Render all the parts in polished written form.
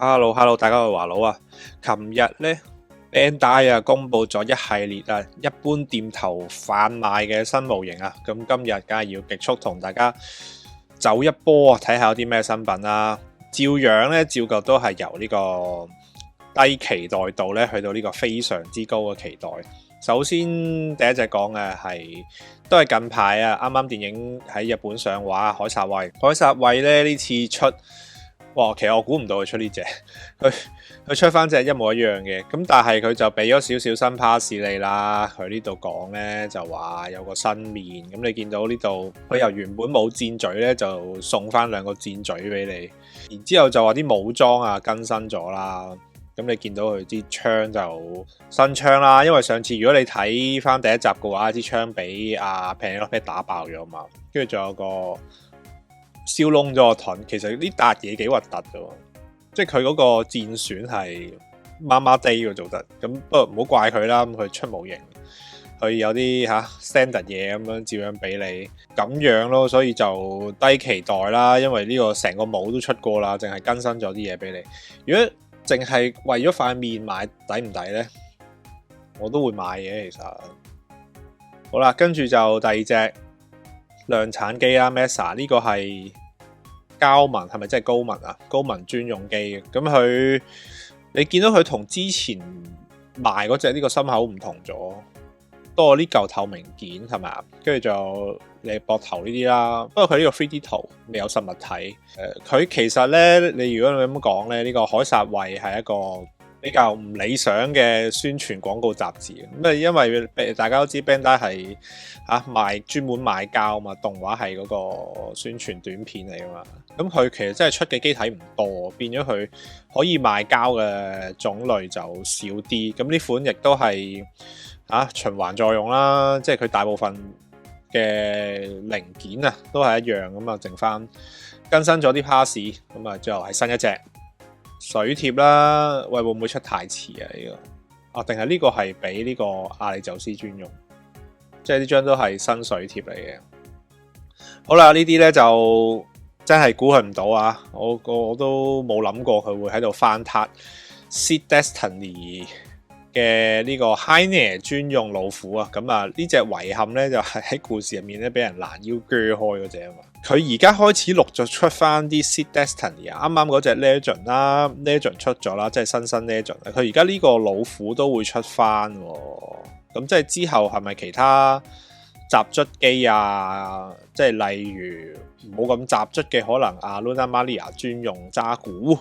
Hello，大家好，華佬啊！琴日呢 Bandai 啊公布咗一系列一般店頭販賣嘅新模型啊，咁今日梗係要極速同大家走一波啊，睇下有啲咩新品啦。照樣呢，照舊都係由呢個低期待度呢去到呢個非常之高嘅期待。首先第一隻講嘅都係近排啊，啱啱電影喺日本上畫《凱撒衛》。凱撒衛呢次出。哇！其實我估唔到佢出呢隻，佢出翻隻一模一樣嘅，咁但係佢就俾咗少少新 pass 你啦。佢呢度講呢，就話有個新面，咁你見到呢度佢由原本冇箭嘴呢，就送翻兩個箭嘴俾你，然之後就話啲武裝啊更新咗啦。咁你見到佢啲槍就新槍啦，因為上次如果你睇翻第一集嘅話，支槍俾阿 Penelope 打爆咗嘛，跟住仲有個燒窿咗個盾，其實呢笪嘢幾核突嘅，即係佢嗰個戰選係麻麻地嘅做得，咁不過唔好怪佢啦，咁佢出模型，佢有啲standard 嘢咁樣照樣俾你咁樣咯，所以就低期待啦，因為呢個成個帽都出過啦，淨係更新咗啲嘢俾你。如果淨係為咗塊面買抵唔抵呢？我都會買嘅其實。好啦，跟住就第二隻量產機啦 ，Mesa 呢個係高文，係咪即係高文啊？高文專用機，咁佢你見到佢同之前賣嗰隻呢個心口唔同咗，多咗呢嚿透明件係咪啊？跟住就你膊頭呢啲啦，不過佢呢個 3D 圖未有實物體。佢其實呢，你如果你咁講呢，呢個凱撒衛係一個比較唔理想嘅宣傳廣告雜誌，咁啊，因為大家都知 Bandai 係專門賣膠嘛，動畫係嗰個宣傳短片嚟噶嘛，咁佢其實真係出嘅機體唔多，變咗佢可以賣膠嘅種類就少啲，咁呢款亦都係循環作用啦，即係佢大部分嘅零件都係一樣，咁啊剩翻更新咗啲 pass， 咁啊最後係新一隻。水貼啦，喂，會唔會出太遲啊？呢個定係呢個係俾呢個阿里宙斯專用，即係呢張都係新水貼嚟嘅。好啦，呢啲呢就真係估佢唔到啊！我都冇諗過佢會喺度翻撻 Seed Destiny 嘅呢個 Heine 專用老虎啊！咁啊，呢隻遺憾呢，就係喺故事入面咧俾人攔腰鋸開嗰隻啊嘛。佢而家開始陸續出翻啲 Seed Destiny 啊，啱啱嗰隻 Legend 啦 ，Legend 出咗啦，即係新 Legend。佢而家呢個老虎都會出翻，咁即係之後係咪其他雜卒機啊？即係例如冇咁雜卒嘅，可能Luna Maria 專用渣古，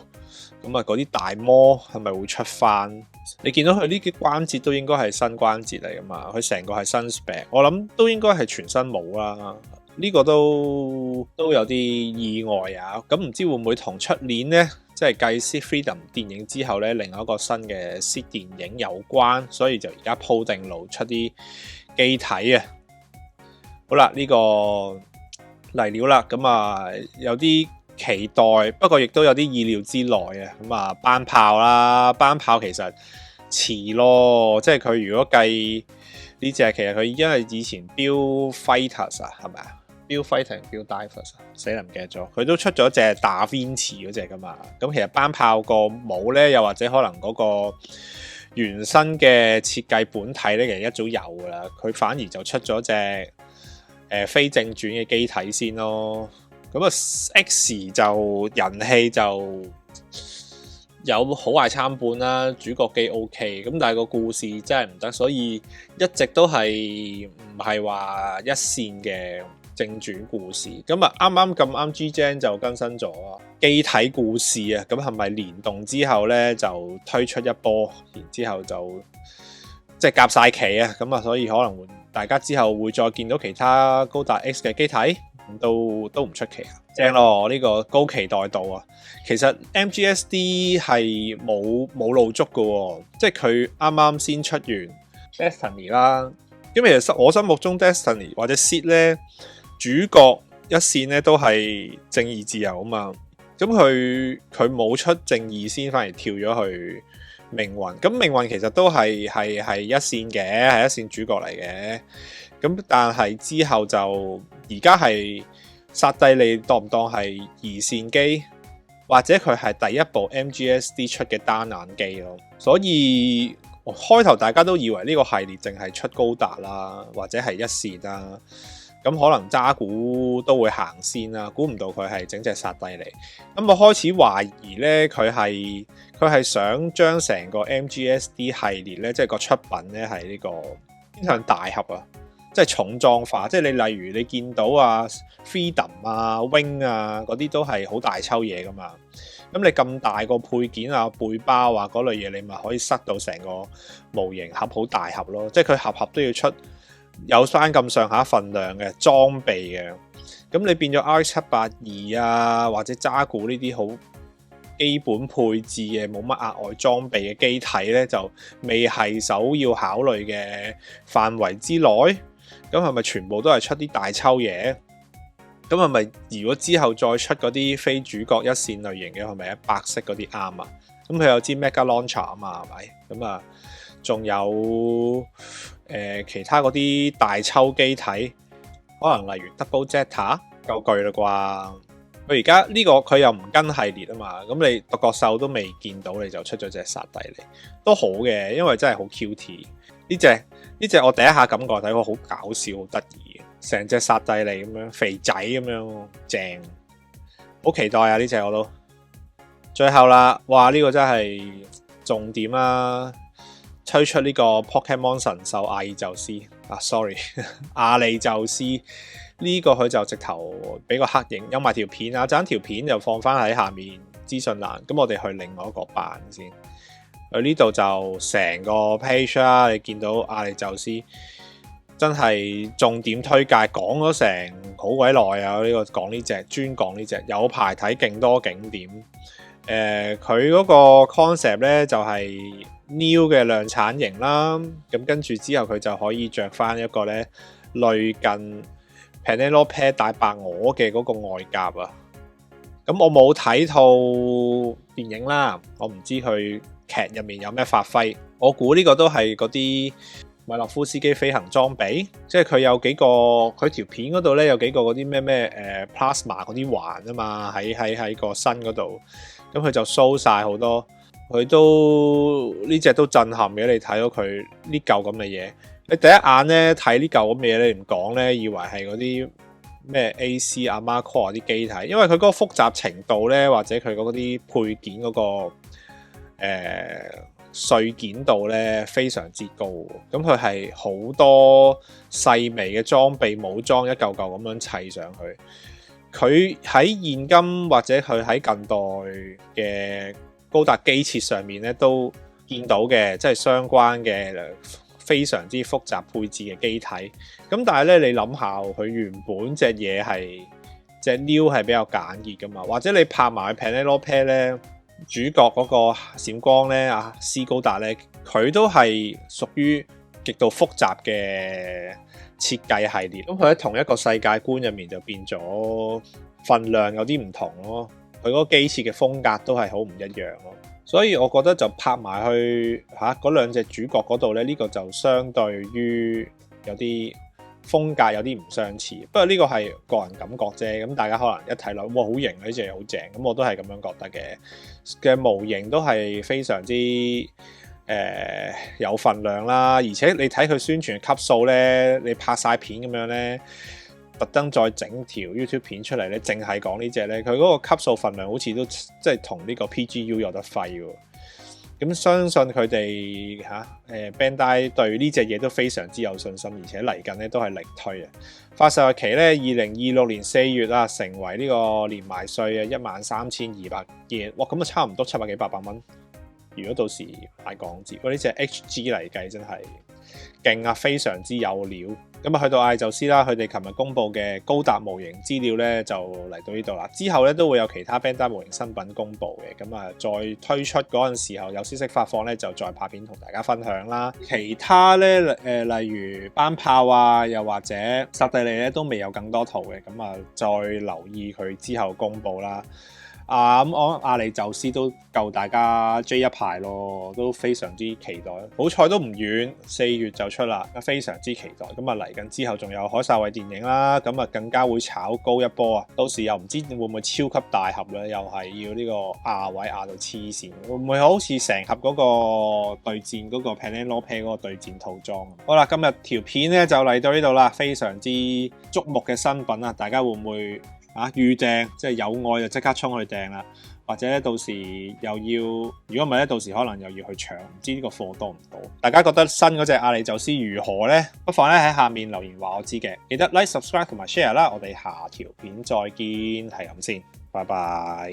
咁啊嗰啲大魔係咪會出翻？你見到佢呢啲關節都應該係新關節嚟噶嘛？佢成個係新 spec， 我諗都應該係全新冇啦。呢個都有啲意外啊！咁唔知會唔會同出年呢，即係繼 Seed Freedom 電影之後呢，另外一個新嘅 Seed 電影有關，所以就而家鋪定路出啲機體啊！好啦，呢個嚟料啦，咁啊有啲期待，不過亦都有啲意料之內啊！咁啊班炮啦，班炮其實遲咯，即係佢如果計呢隻，其實佢因為以前 Build Fighters 啊，係咪啊？Build Fighting Build Divers 死啦唔記得咗，佢都出咗隻Da Vinci嗰隻噶嘛，咁其實班炮個帽咧，又或者可能嗰個原生嘅設計本體咧，其實一早有噶啦，佢反而就出咗隻非正傳嘅機體先咯，咁啊 X 就人氣就有好壞參半啦，主角機 OK， 咁但係個故事真係唔得，所以一直都係唔係話一線嘅正傳故事，咁啊啱咁G-Gen 就更新咗機體故事啊，咁係咪連動之後呢，就推出一波，然之後就即係夾晒旗啊，咁啊所以可能大家之後會再見到其他高達 X 嘅機體，都唔出奇啊，正咯，呢個高期待度啊，其實 MGSD 係冇露足嘅，即係佢啱啱先出完 Destiny 啦，咁其實我心目中 Destiny 或者 Seed 呢。主角一線咧都係正義自由啊嘛，咁佢冇出正義先，反而跳咗去命運。咁命運其實都係一線嘅，係一線主角嚟嘅。咁但係之後就而家係剎帝利當唔當係二線機？或者佢係第一部 MGSD 出嘅單眼機咯。所以開頭大家都以為呢個系列淨係出高達啦，或者係一線啦。咁可能渣古都會行先啦，估唔到佢係整隻剎帝利。咁我開始懷疑咧，佢係想將成個 MGSD 系列咧，即係個出品咧係呢個偏向大盒啊，即係重裝化。即係你例如你見到啊 Freedom 啊 Wing 啊嗰啲都係好大抽嘢噶嘛。咁你咁大個配件啊背包啊嗰類嘢，你咪可以塞到成個模型盒好大盒咯。即係佢盒都要出有翻咁上下份量嘅裝備嘅，咁你變咗 RX-782啊，或者渣古呢啲好基本配置嘅冇乜額外裝備嘅機體呢，就未係首要考慮嘅範圍之內。咁係咪全部都係出啲大抽嘢？咁係咪如果之後再出嗰啲非主角一線類型嘅，係咪白色嗰啲啱啊？咁佢有支 Mega Launcher 啊嘛，係咪？咁啊，仲有其他嗰啲大抽機體，可能例如 Double Zeta 夠巨啦啩。佢而家呢個佢又唔跟系列啊嘛，咁你獨角獸都未見到，你就出咗隻剎帝利，都好嘅，因為真係好 cute。呢隻我第一下感覺睇過好搞笑，好得意，成隻剎帝利咁樣肥仔咁樣正，好期待啊！呢隻我都最後啦，哇！呢個真係重點啦，推出呢個 Pokemon 神獸阿爾宙斯，sorry 阿里宙斯。呢個佢就直頭俾個黑影，有埋條片啊！陣條片就放翻喺下面資訊欄。咁我哋去另外一個版先。佢呢度就成個 page 啦，你見到阿里宙斯真係重點推介，講咗成好鬼耐啊！呢個講呢隻，專講呢隻，有排睇勁多景點。佢嗰個 concept 咧就係 new 嘅量產型啦。咁跟住之後佢就可以着翻一個咧類近Penelope 大白鵝嘅嗰個外甲啊，咁我冇睇套電影啦，我唔知佢劇入面有咩發揮，我估呢個都係嗰啲米洛夫斯基飛行裝備，即係佢有幾個，佢條片嗰度咧有幾個嗰啲咩plasma 嗰啲環啊嘛，喺個身嗰度，咁佢就 show 晒好多，佢都呢隻都震撼嘅，你睇到佢呢嚿咁嘅嘢。你第一眼咧睇呢嚿咁嘅嘢，你唔講咧，以為係嗰啲咩 AC Armor Core 啲機體，因為佢嗰個複雜程度咧，或者佢嗰啲配件嗰個碎件度咧非常之高。咁佢係好多細微嘅裝備武裝一嚿嚿咁樣砌上去。佢喺現今或者佢喺近代嘅高達機設上面咧都見到嘅，即係相關嘅非常之複雜配置嘅機體，咁但係咧，你諗下，佢原本隻嘢係隻 new 係比較簡易噶嘛，或者你拍埋 Penelope 咧，主角嗰個閃光咧啊，斯高達咧，佢都係屬於極度複雜嘅設計系列，咁佢喺同一個世界觀入面就變咗份量有啲唔同咯，佢嗰個機設嘅風格都係好唔一樣咯。所以我覺得就拍埋去嗰兩隻主角嗰度咧，呢個就相對於有啲風格有啲唔相似。不過呢個係個人感覺啫，咁大家可能一睇落，哇好型，呢隻嘢好正，咁我都係咁樣覺得嘅模型都係非常之有份量啦。而且你睇佢宣傳嘅級數咧，你拍晒片咁樣咧，特登再整條 YouTube 片出嚟咧，淨係講呢隻咧，佢嗰個級數份量好似都即係同呢個 PGU 有得揮喎。咁相信佢哋Bandai 對呢隻嘢都非常之有信心，而且嚟緊咧都係力推啊！發售日期咧2026年4月啊，成為呢個連埋稅嘅13200 yen，哇！咁啊差唔多700幾800蚊。如果到時買港紙，呢隻 HG 嚟計真係勁啊，非常之有料。咁啊，去到阿爾宙斯啦，佢哋琴日公布嘅高達模型資料咧就嚟到呢度啦。之後咧都會有其他 Bandai 模型新品公布嘅，咁啊再推出嗰陣時候有消息發放咧，就再拍片同大家分享啦。其他咧例如班炮啊，又或者剎帝利咧都未有更多圖嘅，咁啊再留意佢之後公布啦。咁我阿里宙斯都夠大家追一排咯，都非常之期待。好彩都唔遠，4月就出啦，非常之期待。咁啊嚟緊之後仲有凱撒衛電影啦，咁啊更加會炒高一波啊！到時又唔知會唔會超級大盒咧，又係要呢個亞位亞到黐線，會唔會好似成盒嗰個對戰嗰個 Penelope 嗰個對戰套裝？好啦，今日條片咧就嚟到呢度啦，非常之矚目嘅新品啊！大家會唔會預訂？即係有愛就即刻衝去訂啦，或者咧到時又要，如果唔係咧，到時可能又要去搶，唔知呢個貨多唔多？大家覺得新嗰隻阿里宙斯如何呢？不妨咧喺下面留言話我知嘅，記得 like、subscribe 同埋 share 啦！我哋下條片再見，係咁先，拜拜。